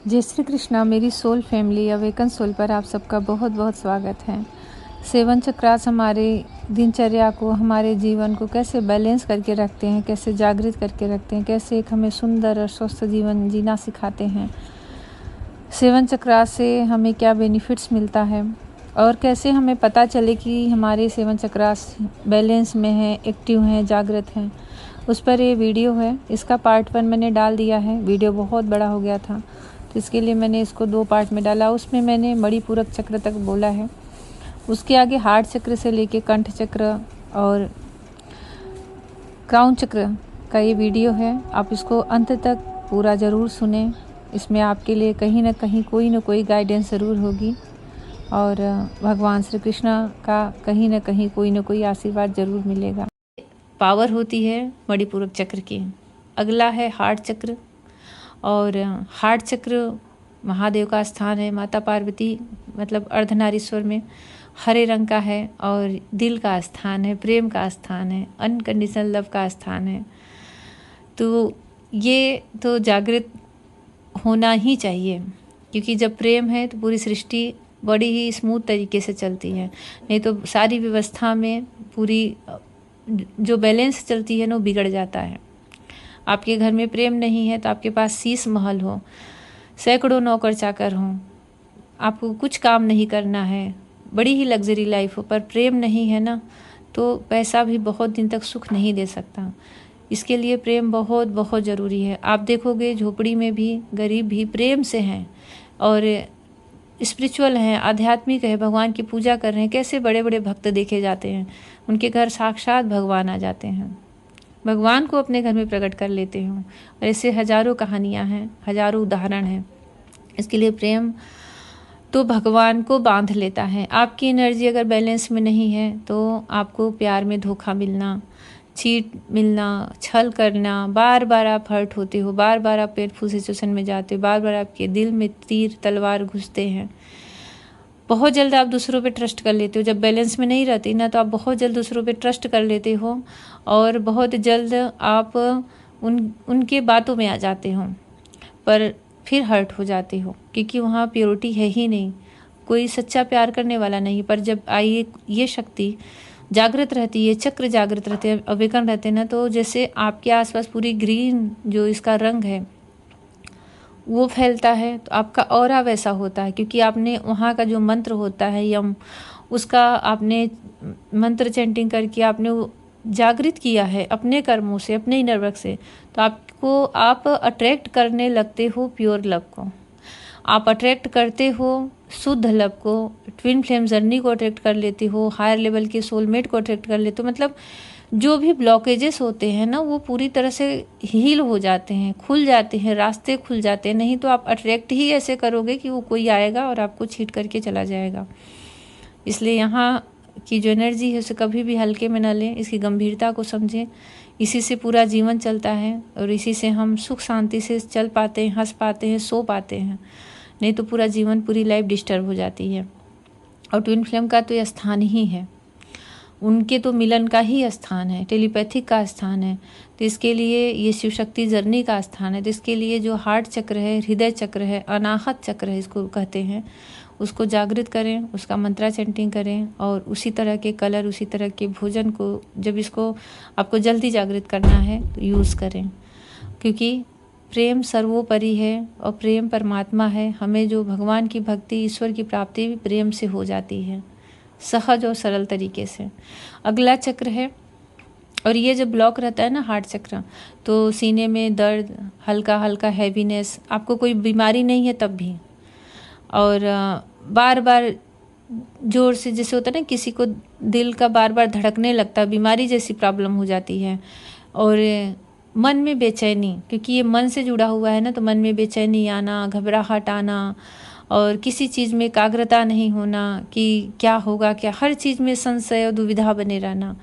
जय श्री कृष्णा। मेरी soul family awaken soul पर आप सबका बहुत बहुत स्वागत है। सेवन चक्रास हमारे दिनचर्या को, हमारे जीवन को कैसे बैलेंस करके रखते हैं, कैसे जागृत करके रखते हैं, कैसे एक हमें सुंदर और स्वस्थ जीवन जीना सिखाते हैं। सेवन चक्रास से हमें क्या बेनिफिट्स मिलता है और कैसे हमें पता चले कि हमारे सेवन चक्रास बैलेंस में है, एक्टिव हैं, जागृत हैं, उस पर ये वीडियो है। इसका पार्ट 1 मैंने डाल दिया है। वीडियो बहुत बड़ा हो गया था तो इसके लिए मैंने इसको 2 पार्ट में डाला। उसमें मैंने मणिपूरक चक्र तक बोला है। उसके आगे हार्ट चक्र से लेके कंठ चक्र और क्राउन चक्र का ये वीडियो है। आप इसको अंत तक पूरा ज़रूर सुने। इसमें आपके लिए कहीं ना कहीं कोई ना कोई गाइडेंस ज़रूर होगी और भगवान श्री कृष्ण का कहीं ना कहीं कोई ना कोई आशीर्वाद ज़रूर मिलेगा। पावर होती है मणिपूरक चक्र की। अगला है हार्ट चक्र। और हार्ट चक्र महादेव का स्थान है। माता पार्वती मतलब अर्धनारीश्वर में हरे रंग का है और दिल का स्थान है, प्रेम का स्थान है, अनकंडीशनल लव का स्थान है। तो ये तो जागृत होना ही चाहिए, क्योंकि जब प्रेम है तो पूरी सृष्टि बड़ी ही स्मूथ तरीके से चलती है। नहीं तो सारी व्यवस्था में पूरी जो बैलेंस चलती है ना वो बिगड़ जाता है। आपके घर में प्रेम नहीं है तो आपके पास शीश महल हो, सैकड़ों नौकर चाकर हों, आपको कुछ काम नहीं करना है, बड़ी ही लग्जरी लाइफ हो, पर प्रेम नहीं है ना तो पैसा भी बहुत दिन तक सुख नहीं दे सकता। इसके लिए प्रेम बहुत बहुत ज़रूरी है। आप देखोगे झोपड़ी में भी गरीब भी प्रेम से हैं और स्पिरिचुअल हैं, आध्यात्मिक है, भगवान की पूजा कर रहे हैं। कैसे बड़े बड़े भक्त देखे जाते हैं, उनके घर साक्षात भगवान आ जाते हैं, भगवान को अपने घर में प्रकट कर लेते हों। और ऐसे हजारों कहानियाँ हैं, हजारों उदाहरण हैं। इसके लिए प्रेम तो भगवान को बांध लेता है। आपकी एनर्जी अगर बैलेंस में नहीं है तो आपको प्यार में धोखा मिलना, चीट मिलना, छल करना, बार बार आप हर्ट होते हो, बार बार आप पेनफुल सिचुएशन में जाते हो, बार बार आपके दिल में तीर तलवार घुसते हैं। बहुत जल्द आप दूसरों पे ट्रस्ट कर लेते हो। जब बैलेंस में नहीं रहती ना तो आप बहुत जल्द दूसरों पे ट्रस्ट कर लेते हो और बहुत जल्द आप उनके बातों में आ जाते हो, पर फिर हर्ट हो जाते हो, क्योंकि वहाँ प्योरिटी है ही नहीं, कोई सच्चा प्यार करने वाला नहीं। पर जब आइए ये शक्ति जागृत रहती है, चक्र जागृत रहते हैं, अवेकन रहते हैं ना, तो जैसे आपके आसपास पूरी ग्रीन जो इसका रंग है वो फैलता है तो आपका ऑरा वैसा होता है, क्योंकि आपने वहाँ का जो मंत्र होता है यम, उसका आपने मंत्र चैंटिंग करके आपने वो जागृत किया है अपने कर्मों से, अपने इनर वर्क से। तो आप अट्रैक्ट करने लगते हो प्योर लव को, आप अट्रैक्ट करते हो शुद्ध लव को, ट्विन फ्लेम जर्नी को अट्रैक्ट कर लेते हो, हायर लेवल के सोलमेट को अट्रैक्ट कर लेते हो। मतलब जो भी ब्लॉकेजेस होते हैं ना वो पूरी तरह से हील हो जाते हैं, खुल जाते हैं, रास्ते खुल जाते हैं। नहीं तो आप अट्रैक्ट ही ऐसे करोगे कि वो कोई आएगा और आपको छीट करके चला जाएगा। इसलिए यहाँ की जो एनर्जी है उसे कभी भी हल्के में न लें, इसकी गंभीरता को समझें। इसी से पूरा जीवन चलता है और इसी से हम सुख शांति से चल पाते हैं, हंस पाते हैं, सो पाते हैं। नहीं तो पूरा जीवन, पूरी लाइफ डिस्टर्ब हो जाती है। और ट्विन फ्लेम का तो ये स्थान ही है, उनके तो मिलन का ही स्थान है, टेलीपैथिक का स्थान है। तो इसके लिए ये शिव शक्ति जर्नी का स्थान है। तो इसके लिए जो हार्ट चक्र है, हृदय चक्र है, अनाहत चक्र है इसको कहते हैं, उसको जागृत करें, उसका मंत्रा चैंटिंग करें और उसी तरह के कलर, उसी तरह के भोजन को जब इसको आपको जल्दी जागृत करना है तो यूज़ करें, क्योंकि प्रेम सर्वोपरि है और प्रेम परमात्मा है। हमें जो भगवान की भक्ति, ईश्वर की प्राप्ति भी प्रेम से हो जाती है, सहज और सरल तरीके से। अगला चक्र है, और ये जब ब्लॉक रहता है ना हार्ट चक्र, तो सीने में दर्द, हल्का हल्का हैवीनेस, आपको कोई बीमारी नहीं है तब भी, और बार बार जोर से जैसे होता है ना किसी को दिल का बार बार धड़कने लगता है, बीमारी जैसी प्रॉब्लम हो जाती है। और मन में बेचैनी, क्योंकि ये मन से जुड़ा हुआ है ना, तो मन में बेचैनी आना, घबराहट आना और किसी चीज़ में एकाग्रता नहीं होना कि क्या होगा क्या, हर चीज़ में संशय और दुविधा बने रहना,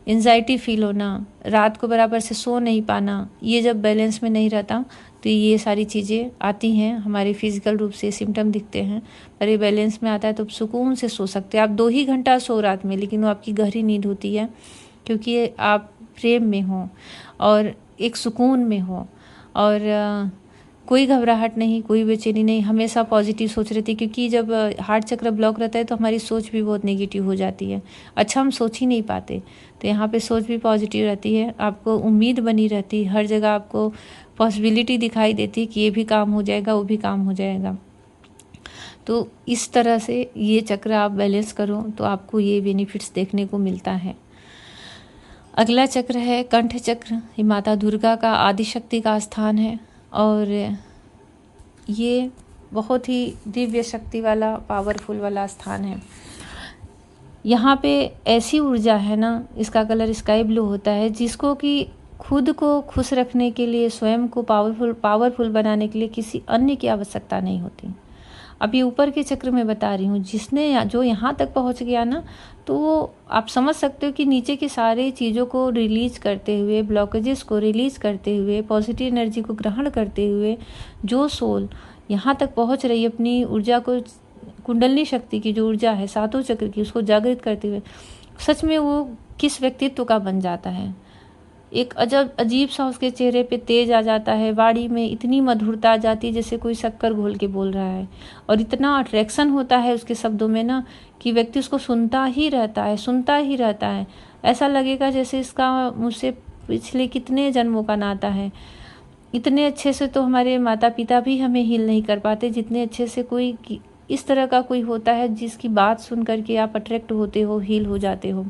एंजाइटी फील होना, रात को बराबर से सो नहीं पाना, ये जब बैलेंस में नहीं रहता तो ये सारी चीज़ें आती हैं। हमारे फिजिकल रूप से सिम्टम दिखते हैं, पर ये बैलेंस में आता है तो सुकून से सो सकते हैं। आप 2 ही घंटा सो रात में, लेकिन वो आपकी गहरी नींद होती है, क्योंकि आप प्रेम में हो और एक सुकून में हो। और कोई घबराहट नहीं, कोई बेचैनी नहीं, हमेशा पॉजिटिव सोच रहती है, क्योंकि जब हार्ट चक्र ब्लॉक रहता है तो हमारी सोच भी बहुत नेगेटिव हो जाती है, अच्छा हम सोच ही नहीं पाते। तो यहाँ पे सोच भी पॉजिटिव रहती है, आपको उम्मीद बनी रहती है, हर जगह आपको पॉसिबिलिटी दिखाई देती है कि ये भी काम हो जाएगा, वो भी काम हो जाएगा। तो इस तरह से ये चक्र आप बैलेंस करो तो आपको ये बेनिफिट्स देखने को मिलता है। अगला चक्र है कंठ चक्र। ये माता दुर्गा का आदिशक्ति का स्थान है और ये बहुत ही दिव्य शक्ति वाला पावरफुल वाला स्थान है। यहाँ पे ऐसी ऊर्जा है ना, इसका कलर स्काई ब्लू होता है, जिसको कि खुद को खुश रखने के लिए, स्वयं को पावरफुल बनाने के लिए किसी अन्य की आवश्यकता नहीं होती। अब ये ऊपर के चक्र में बता रही हूँ, जिसने जो यहाँ तक पहुँच गया ना, तो वो आप समझ सकते हो कि नीचे की सारी चीज़ों को रिलीज करते हुए, ब्लॉकेजेस को रिलीज करते हुए, पॉजिटिव एनर्जी को ग्रहण करते हुए जो सोल यहाँ तक पहुँच रही है, अपनी ऊर्जा को, कुंडलनी शक्ति की जो ऊर्जा है सातों चक्र की, उसको जागृत करते हुए सच में वो किस व्यक्तित्व का बन जाता है। एक अजीब सा उसके चेहरे पे तेज आ जाता है, वाणी में इतनी मधुरता आ जाती है जैसे कोई शक्कर घोल के बोल रहा है, और इतना अट्रैक्शन होता है उसके शब्दों में ना कि व्यक्ति उसको सुनता ही रहता है। ऐसा लगेगा जैसे इसका मुझसे पिछले कितने जन्मों का नाता है। इतने अच्छे से तो हमारे माता पिता भी हमें हील नहीं कर पाते, जितने अच्छे से कोई इस तरह का कोई होता है जिसकी बात सुन करके आप अट्रैक्ट होते हो, हील हो जाते हो।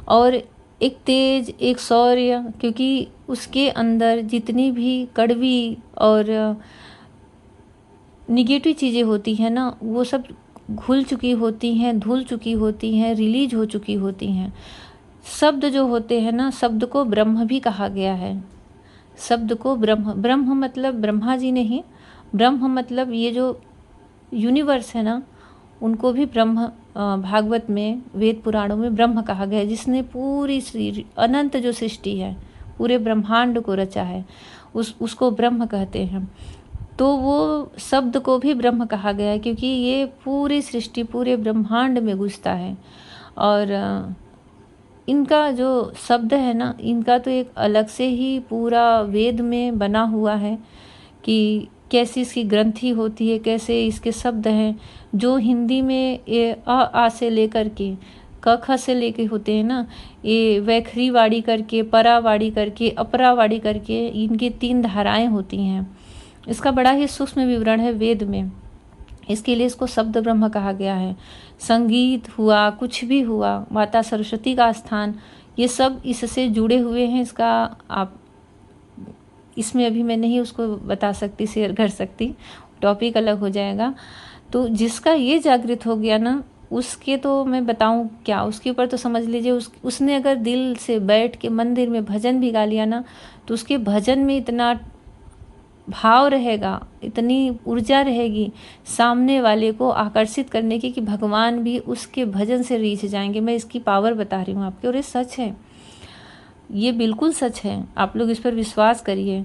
और एक तेज, एक शौर्य, क्योंकि उसके अंदर जितनी भी कड़वी और निगेटिव चीज़ें होती हैं ना, वो सब घुल चुकी होती हैं, धुल चुकी होती हैं, रिलीज हो चुकी होती हैं। शब्द जो होते हैं ना, शब्द को ब्रह्म भी कहा गया है। शब्द को ब्रह्म मतलब ब्रह्मा जी नहीं, ब्रह्म मतलब ये जो यूनिवर्स है ना, उनको भी ब्रह्म, भागवत में, वेद पुराणों में ब्रह्म कहा गया है, जिसने पूरी अनंत जो सृष्टि है, पूरे ब्रह्मांड को रचा है, उसको ब्रह्म कहते हैं। तो वो शब्द को भी ब्रह्म कहा गया है, क्योंकि ये पूरी सृष्टि, पूरे ब्रह्मांड में घुसता है। और इनका जो शब्द है ना, इनका तो एक अलग से ही पूरा वेद में बना हुआ है कि कैसी इसकी ग्रंथि होती है, कैसे इसके शब्द हैं, जो हिंदी में ये आ से लेकर के क ख से लेके होते हैं ना, ये वैखरी वाड़ी करके, परावाड़ी करके, अपरावाड़ी करके, इनकी 3 धाराएं होती हैं। इसका बड़ा ही सूक्ष्म विवरण है वेद में, इसके लिए इसको शब्द ब्रह्म कहा गया है। संगीत हुआ, कुछ भी हुआ, माता सरस्वती का स्थान, ये सब इससे जुड़े हुए हैं। इसका आप इसमें अभी मैं नहीं उसको बता सकती, शेयर कर सकती, टॉपिक अलग हो जाएगा। तो जिसका ये जागृत हो गया ना, उसके तो मैं बताऊं क्या, उसके ऊपर तो समझ लीजिए उसने अगर दिल से बैठ के मंदिर में भजन भी गा लिया ना, तो उसके भजन में इतना भाव रहेगा, इतनी ऊर्जा रहेगी सामने वाले को आकर्षित करने की कि भगवान भी उसके भजन से रीझ जाएंगे। मैं इसकी पावर बता रही हूँ आपके, और ये सच है, ये बिल्कुल सच है, आप लोग इस पर विश्वास करिए।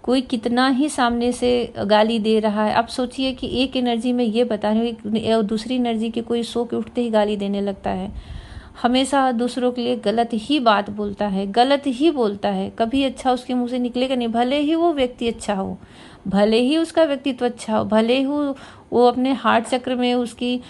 कोई कितना ही सामने से गाली दे रहा है, आप सोचिए कि एक एनर्जी में ये बता रही हूँ और दूसरी एनर्जी के कोई सो के उठते ही गाली देने लगता है, हमेशा दूसरों के लिए गलत ही बात बोलता है, गलत ही बोलता है, कभी अच्छा उसके मुंह से निकलेगा नहीं। भले ही वो व्यक्ति अच्छा हो, भले ही उसका व्यक्तित्व अच्छा हो, भले ही वो अपने हार्ट चक्र में उसकी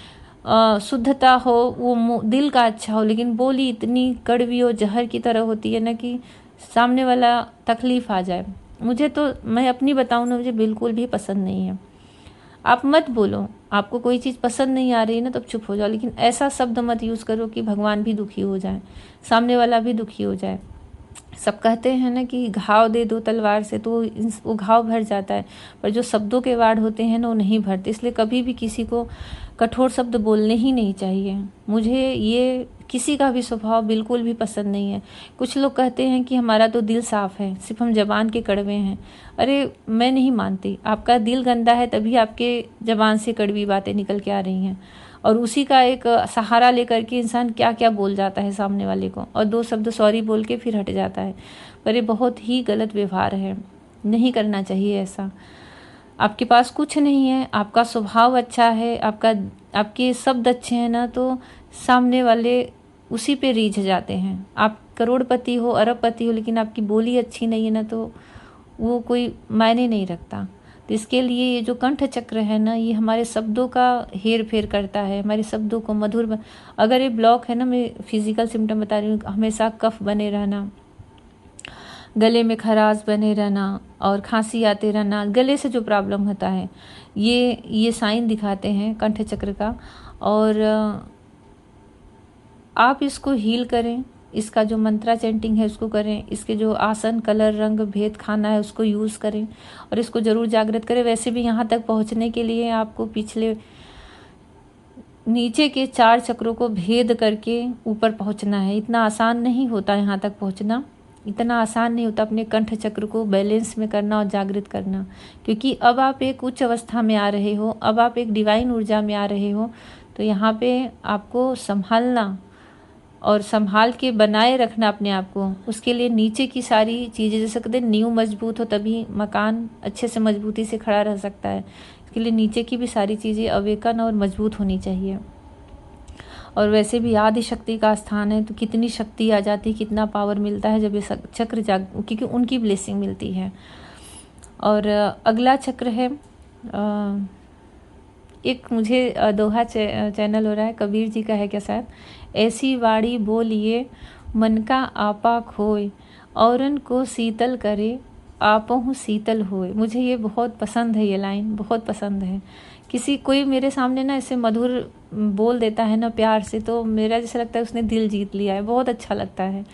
शुद्धता हो, वो दिल का अच्छा हो, लेकिन बोली इतनी कड़वी और जहर की तरह होती है ना कि सामने वाला तकलीफ आ जाए। मुझे तो, मैं अपनी बताऊँ ना, मुझे बिल्कुल भी पसंद नहीं है। आप मत बोलो, आपको कोई चीज़ पसंद नहीं आ रही है ना, तब चुप हो जाओ, लेकिन ऐसा शब्द मत यूज़ करो कि भगवान भी दुखी हो जाए, सामने वाला भी दुखी हो जाए। सब कहते हैं ना कि घाव दे दो तलवार से तो वो घाव भर जाता है, पर जो शब्दों के वार होते हैं ना, वो नहीं भरते। इसलिए कभी भी किसी को कठोर शब्द बोलने ही नहीं चाहिए। मुझे ये किसी का भी स्वभाव बिल्कुल भी पसंद नहीं है। कुछ लोग कहते हैं कि हमारा तो दिल साफ़ है, सिर्फ हम जबान के कड़वे हैं। अरे मैं नहीं मानती, आपका दिल गंदा है तभी आपके जबान से कड़वी बातें निकल के आ रही हैं, और उसी का एक सहारा लेकर के इंसान क्या क्या बोल जाता है सामने वाले को, और 2 शब्द सॉरी बोल के फिर हट जाता है। पर ये बहुत ही गलत व्यवहार है, नहीं करना चाहिए ऐसा। आपके पास कुछ नहीं है, आपका स्वभाव अच्छा है, आपके शब्द अच्छे हैं ना, तो सामने वाले उसी पे रीझ जाते हैं। आप करोड़पति हो, अरबपति हो, लेकिन आपकी बोली अच्छी नहीं है ना, तो वो कोई मायने नहीं रखता। तो इसके लिए ये जो कंठ चक्र है ना, ये हमारे शब्दों का हेर फेर करता है, हमारे शब्दों को मधुर अगर ये ब्लॉक है ना, मैं फिजिकल सिम्टम बता रही हूँ, हमेशा कफ बने रहना, गले में खराश बने रहना और खांसी आते रहना, गले से जो प्रॉब्लम होता है, ये साइन दिखाते हैं कंठ चक्र का। और आप इसको हील करें, इसका जो मंत्रा चैंटिंग है उसको करें, इसके जो आसन, कलर, रंग भेद खाना है उसको यूज़ करें और इसको ज़रूर जागृत करें। वैसे भी यहाँ तक पहुँचने के लिए आपको पिछले नीचे के 4 चक्रों को भेद करके ऊपर पहुँचना है। इतना आसान नहीं होता यहाँ तक पहुँचना, इतना आसान नहीं होता अपने कंठ चक्र को बैलेंस में करना और जागृत करना, क्योंकि अब आप एक उच्च अवस्था में आ रहे हो, अब आप एक डिवाइन ऊर्जा में आ रहे हो। तो यहाँ पे आपको संभालना और संभाल के बनाए रखना अपने आप को। उसके लिए नीचे की सारी चीज़ें, जैसे कहते हैं नींव मजबूत हो तभी मकान अच्छे से मजबूती से खड़ा रह सकता है, इसके लिए नीचे की भी सारी चीज़ें अवेकन और मजबूत होनी चाहिए। और वैसे भी आदि शक्ति का स्थान है, तो कितनी शक्ति आ जाती है, कितना पावर मिलता है जब ये चक्र क्योंकि उनकी ब्लेसिंग मिलती है। और अगला चक्र है, एक मुझे दोहा चैनल हो रहा है, कबीर जी का है क्या शायद, ऐसी वाणी बोलिए मन का आपा खोए, औरन को शीतल करे आपहु शीतल होए। मुझे ये बहुत पसंद है, ये लाइन बहुत पसंद है। कोई मेरे सामने ना ऐसे मधुर बोल देता है ना प्यार से, तो मेरा जैसा लगता है उसने दिल जीत लिया है, बहुत अच्छा लगता है।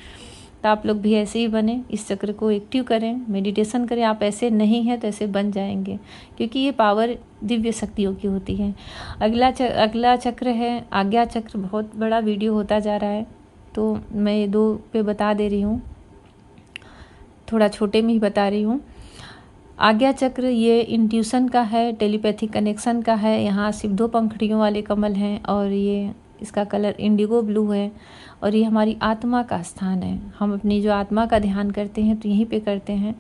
तो आप लोग भी ऐसे ही बने, इस चक्र को एक्टिव करें, मेडिटेशन करें। आप ऐसे नहीं हैं तो ऐसे बन जाएंगे, क्योंकि ये पावर दिव्य शक्तियों की होती है। अगला चक्र है आज्ञा चक्र। बहुत बड़ा वीडियो होता जा रहा है, तो मैं ये 2 पे बता दे रही हूँ, थोड़ा छोटे में ही बता रही हूँ। आज्ञा चक्र ये इंट्यूशन का है, टेलीपैथिक कनेक्शन का है। यहाँ सिर्फ 2 पंखुड़ियों वाले कमल हैं और ये इसका कलर इंडिगो ब्लू है और ये हमारी आत्मा का स्थान है। हम अपनी जो आत्मा का ध्यान करते हैं तो यहीं पे करते हैं।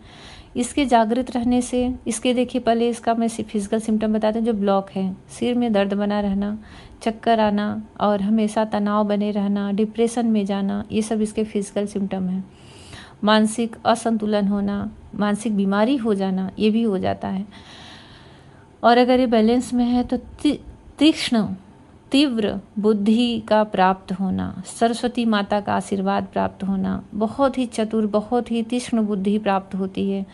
इसके जागृत रहने से, इसके देखिए पहले इसका मैं फिजिकल सिम्टम बताते हैं। जो ब्लॉक है, सिर में दर्द बना रहना, चक्कर आना और हमेशा तनाव बने रहना, डिप्रेशन में जाना, ये सब इसके फिजिकल सिम्टम हैं। मानसिक असंतुलन होना, मानसिक बीमारी हो जाना, ये भी हो जाता है। और अगर ये बैलेंस में है तो तीक्ष्ण तीव्र बुद्धि का प्राप्त होना, सरस्वती माता का आशीर्वाद प्राप्त होना, बहुत ही चतुर, बहुत ही तीक्ष्ण बुद्धि प्राप्त होती है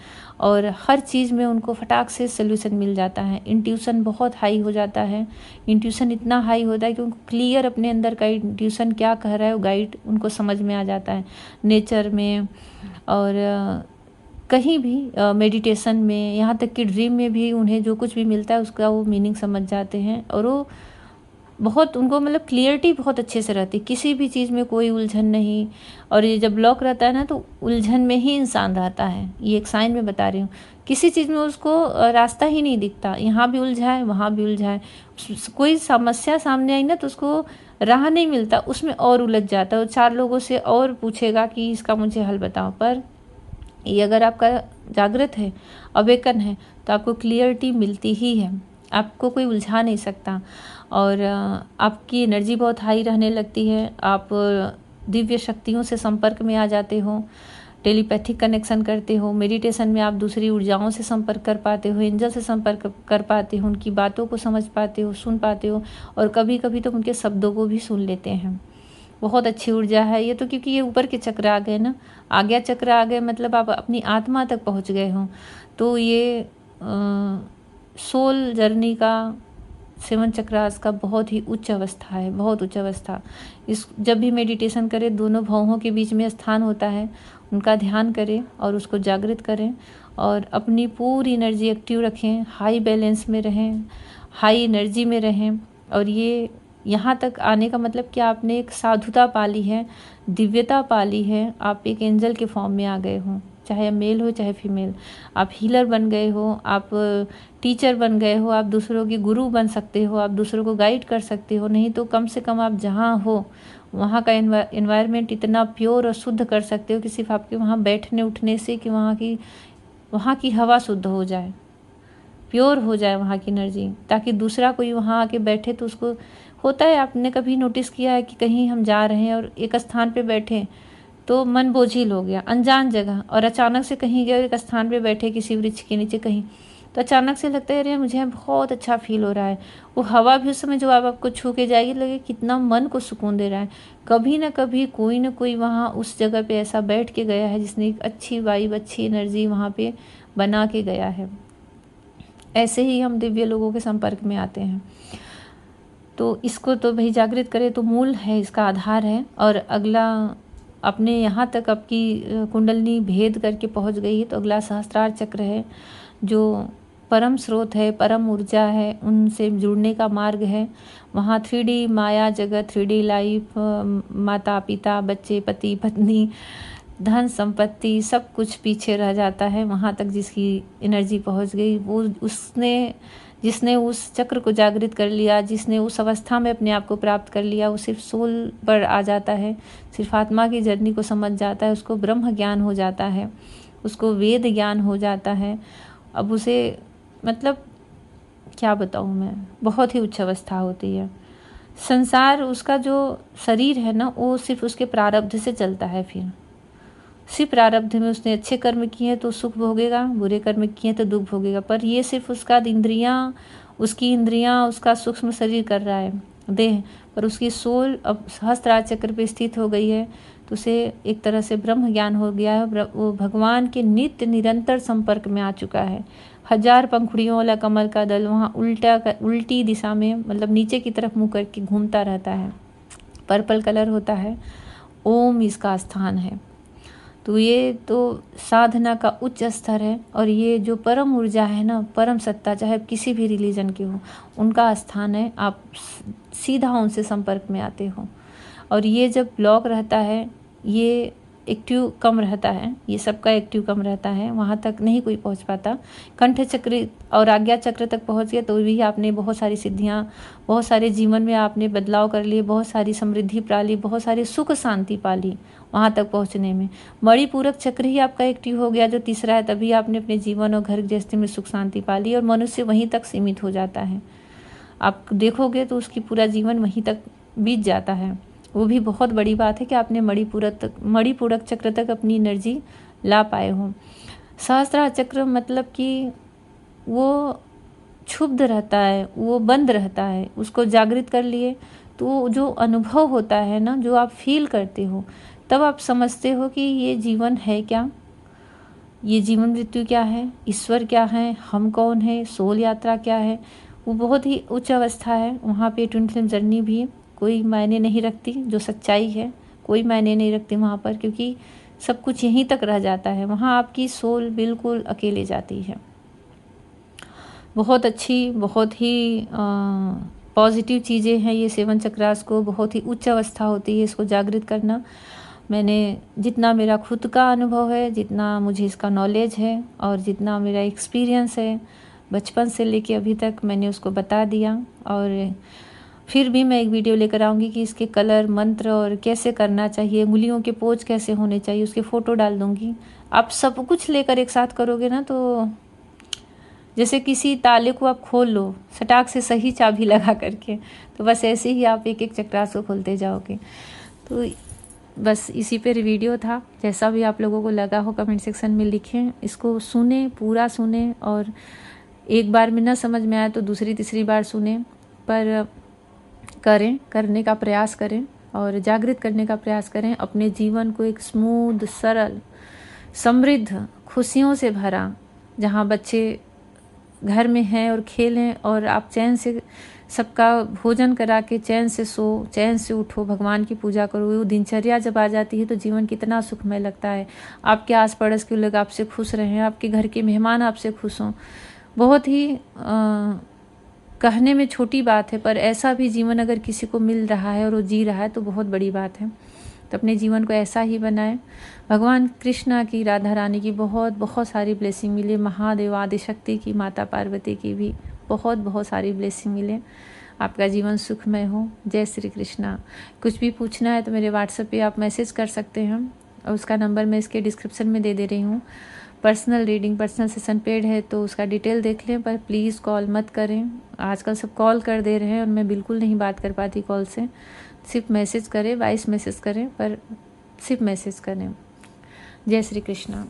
और हर चीज़ में उनको फटाक से सोल्यूशन मिल जाता है। इंट्यूशन बहुत हाई हो जाता है, इंट्यूशन इतना हाई होता है कि उनको क्लियर अपने अंदर का इंट्यूशन क्या कह रहा है वो गाइड उनको समझ में आ जाता है। नेचर में और कहीं भी मेडिटेशन में, यहाँ तक कि ड्रीम में भी उन्हें जो कुछ भी मिलता है उसका वो मीनिंग समझ जाते हैं और वो बहुत उनको मतलब क्लियरिटी बहुत अच्छे से रहती है, किसी भी चीज़ में कोई उलझन नहीं। और ये जब ब्लॉक रहता है ना तो उलझन में ही इंसान रहता है। ये एक साइन में बता रही हूँ, किसी चीज़ में उसको रास्ता ही नहीं दिखता, यहाँ भी उलझाए वहाँ भी उलझाए, कोई समस्या सामने आई ना तो उसको राह नहीं मिलता, उसमें और उलझ जाता है और 4 लोगों से और पूछेगा कि इसका मुझे हल बताओ। पर ये अगर आपका जागृत है, अवेकन है, तो आपको क्लियरिटी मिलती ही है, आपको कोई उलझा नहीं सकता और आपकी एनर्जी बहुत हाई रहने लगती है। आप दिव्य शक्तियों से संपर्क में आ जाते हो, टेलीपैथिक कनेक्शन करते हो। मेडिटेशन में आप दूसरी ऊर्जाओं से संपर्क कर पाते हो, एंजल से संपर्क कर पाते हो, उनकी बातों को समझ पाते हो, सुन पाते हो और कभी कभी तो उनके शब्दों को भी सुन लेते हैं। बहुत अच्छी ऊर्जा है ये तो, क्योंकि ये ऊपर के चक्र आ गए ना, आज्ञा चक्र आ गए, मतलब आप अपनी आत्मा तक पहुंच गए हो। तो ये सोल जर्नी का 7 चक्रास का बहुत ही उच्च अवस्था है, बहुत उच्च अवस्था। जब भी मेडिटेशन करें, दोनों भौहों के बीच में स्थान होता है, उनका ध्यान करें और उसको जागृत करें और अपनी पूरी एनर्जी एक्टिव रखें, हाई बैलेंस में रहें, हाई एनर्जी में रहें। और ये यहाँ तक आने का मतलब कि आपने एक साधुता पाली है, दिव्यता पाली है, आप एक एंजल के फॉर्म में आ गए हो, चाहे मेल हो चाहे फीमेल। आप हीलर बन गए हो, आप टीचर बन गए हो, आप दूसरों के गुरु बन सकते हो, आप दूसरों को गाइड कर सकते हो। नहीं तो कम से कम आप जहाँ हो वहाँ का एनवायरनमेंट इतना प्योर और शुद्ध कर सकते हो कि सिर्फ आपके वहाँ बैठने उठने से कि वहाँ की हवा शुद्ध हो जाए, प्योर हो जाए वहाँ की एनर्जी, ताकि दूसरा कोई वहाँ आके बैठे तो उसको होता है। आपने कभी नोटिस किया है कि कहीं हम जा रहे हैं और एक स्थान पे बैठे तो मन बोझिल हो गया, अनजान जगह, और अचानक से कहीं गए, एक स्थान पे बैठे किसी वृक्ष के नीचे कहीं, तो अचानक से लगता है अरे मुझे बहुत अच्छा फील हो रहा है। वो हवा भी उस समय जो आपको छू के जाएगी, लगे कितना मन को सुकून दे रहा है। कभी ना कभी कोई ना कोई वहाँ उस जगह पे ऐसा बैठ के गया है जिसने एक अच्छी वाइब, अच्छी एनर्जी वहाँ पे बना के गया है। ऐसे ही हम दिव्य लोगों के संपर्क में आते हैं। तो इसको तो भाई जागृत करें, तो मूल है, इसका आधार है। और अगला, अपने यहाँ तक आपकी कुंडलनी भेद करके पहुँच गई है, तो अगला सहस्त्रार चक्र है, जो परम स्रोत है, परम ऊर्जा है, उनसे जुड़ने का मार्ग है। वहाँ 3D माया जगत, 3D लाइफ, माता पिता, बच्चे, पति पत्नी, धन संपत्ति, सब कुछ पीछे रह जाता है। वहाँ तक जिसकी एनर्जी पहुँच गई, वो जिसने उस चक्र को जागृत कर लिया, जिसने उस अवस्था में अपने आप को प्राप्त कर लिया, वो सिर्फ सोल पर आ जाता है, सिर्फ आत्मा की जर्नी को समझ जाता है, उसको ब्रह्म ज्ञान हो जाता है, उसको वेद ज्ञान हो जाता है। अब उसे मतलब क्या बताऊँ मैं, बहुत ही उच्च अवस्था होती है। संसार, उसका जो शरीर है ना, वो सिर्फ उसके प्रारब्ध से चलता है। फिर सिर्फ प्रारब्ध में उसने अच्छे कर्म किए तो सुख भोगेगा, बुरे कर्म किए तो दुख भोगेगा। पर ये सिर्फ उसका उसकी इंद्रियां उसका सूक्ष्म शरीर कर रहा है, देह, पर उसकी सोल अब सहस्त्रार चक्र पे स्थित हो गई है, तो उसे एक तरह से ब्रह्म ज्ञान हो गया है। वो भगवान के नित्य निरंतर संपर्क में आ चुका है। 1000 पंखुड़ियों वाला कमल का दल वहाँ उल्टी दिशा में, मतलब नीचे की तरफ मुँह करके घूमता रहता है, पर्पल कलर होता है। ओम इसका स्थान है। तो ये तो साधना का उच्च स्तर है। और ये जो परम ऊर्जा है ना, परम सत्ता, चाहे किसी भी रिलीजन के हो, उनका स्थान है। आप सीधा उनसे संपर्क में आते हो। और ये जब ब्लॉक रहता है, ये एक्टिव कम रहता है, ये सबका एक्टिव कम रहता है, वहाँ तक नहीं कोई पहुँच पाता। कंठ चक्र और आज्ञा चक्र तक पहुँच गया तो भी आपने बहुत सारी सिद्धियाँ, बहुत सारे जीवन में आपने बदलाव कर लिए, बहुत सारी समृद्धि पा ली, बहुत सारी सुख शांति पा ली वहाँ तक पहुँचने में। मणिपूरक चक्र ही आपका एक्टिव हो गया, जो तीसरा है, तभी आपने अपने जीवन और घर गृहस्थी में सुख शांति पा ली। और मनुष्य वहीं तक सीमित हो जाता है। आप देखोगे तो उसकी पूरा जीवन वहीं तक बीत जाता है। वो भी बहुत बड़ी बात है कि आपने मणिपूरक चक्र तक अपनी एनर्जी ला पाए हो। सहस्त्रार चक्र मतलब कि वो क्षुब्ध रहता है, वो बंद रहता है। उसको जागृत कर लिए तो जो अनुभव होता है ना, जो आप फील करते हो, तब आप समझते हो कि ये जीवन है क्या, ये जीवन मृत्यु क्या है, ईश्वर क्या है, हम कौन है, सोल यात्रा क्या है। वो बहुत ही उच्च अवस्था है। वहाँ पे ट्विन फ्लेम जर्नी भी कोई मायने नहीं रखती, जो सच्चाई है कोई मायने नहीं रखती वहाँ पर, क्योंकि सब कुछ यहीं तक रह जाता है। वहाँ आपकी सोल बिल्कुल अकेले जाती है। बहुत अच्छी, बहुत ही पॉजिटिव चीज़ें हैं ये 7 चक्रास को। बहुत ही उच्च अवस्था होती है इसको जागृत करना। मैंने जितना मेरा खुद का अनुभव है, जितना मुझे इसका नॉलेज है, और जितना मेरा एक्सपीरियंस है बचपन से लेके अभी तक, मैंने उसको बता दिया। और फिर भी मैं एक वीडियो लेकर आऊँगी कि इसके कलर, मंत्र और कैसे करना चाहिए, उंगलियों के पोज कैसे होने चाहिए, उसके फ़ोटो डाल दूँगी। आप सब कुछ लेकर एक साथ करोगे ना, तो जैसे किसी ताले को आप खोल लो सटाक से, सही चाबी लगा करके, तो बस ऐसे ही आप एक एक चक्रास को खोलते जाओगे। तो बस इसी पे वीडियो था। जैसा भी आप लोगों को लगा हो कमेंट सेक्शन में लिखें। इसको सुने, पूरा सुने, और एक बार में ना समझ में आए तो दूसरी तीसरी बार सुने, पर करने का प्रयास करें और जागृत करने का प्रयास करें। अपने जीवन को एक स्मूथ, सरल, समृद्ध, खुशियों से भरा, जहाँ बच्चे घर में हैं और खेलें, और आप चैन से सबका भोजन करा के चैन से सो, चैन से उठो, भगवान की पूजा करो। वो दिनचर्या जब आ जाती है तो जीवन कितना सुखमय लगता है। आपके आस पड़ोस के लोग आपसे खुश रहें, आपके घर के मेहमान आपसे खुश हों। बहुत ही कहने में छोटी बात है, पर ऐसा भी जीवन अगर किसी को मिल रहा है और वो जी रहा है तो बहुत बड़ी बात है। तो अपने जीवन को ऐसा ही बनाएं। भगवान कृष्णा की, राधा रानी की बहुत बहुत सारी ब्लेसिंग मिले। महादेव आदिशक्ति की, माता पार्वती की भी बहुत बहुत सारी ब्लेसिंग मिले। आपका जीवन सुखमय हो। जय श्री कृष्णा। कुछ भी पूछना है तो मेरे व्हाट्सएप पे आप मैसेज कर सकते हैं, और उसका नंबर मैं इसके डिस्क्रिप्शन में दे रही हूँ। Personal reading, personal session paid है तो उसका डिटेल देख लें, पर प्लीज़ कॉल मत करें। आजकल सब कॉल कर दे रहे हैं और मैं बिल्कुल नहीं बात कर पाती कॉल से। सिर्फ मैसेज करें, वॉइस मैसेज करें, पर सिर्फ मैसेज करें। जय श्री कृष्णा।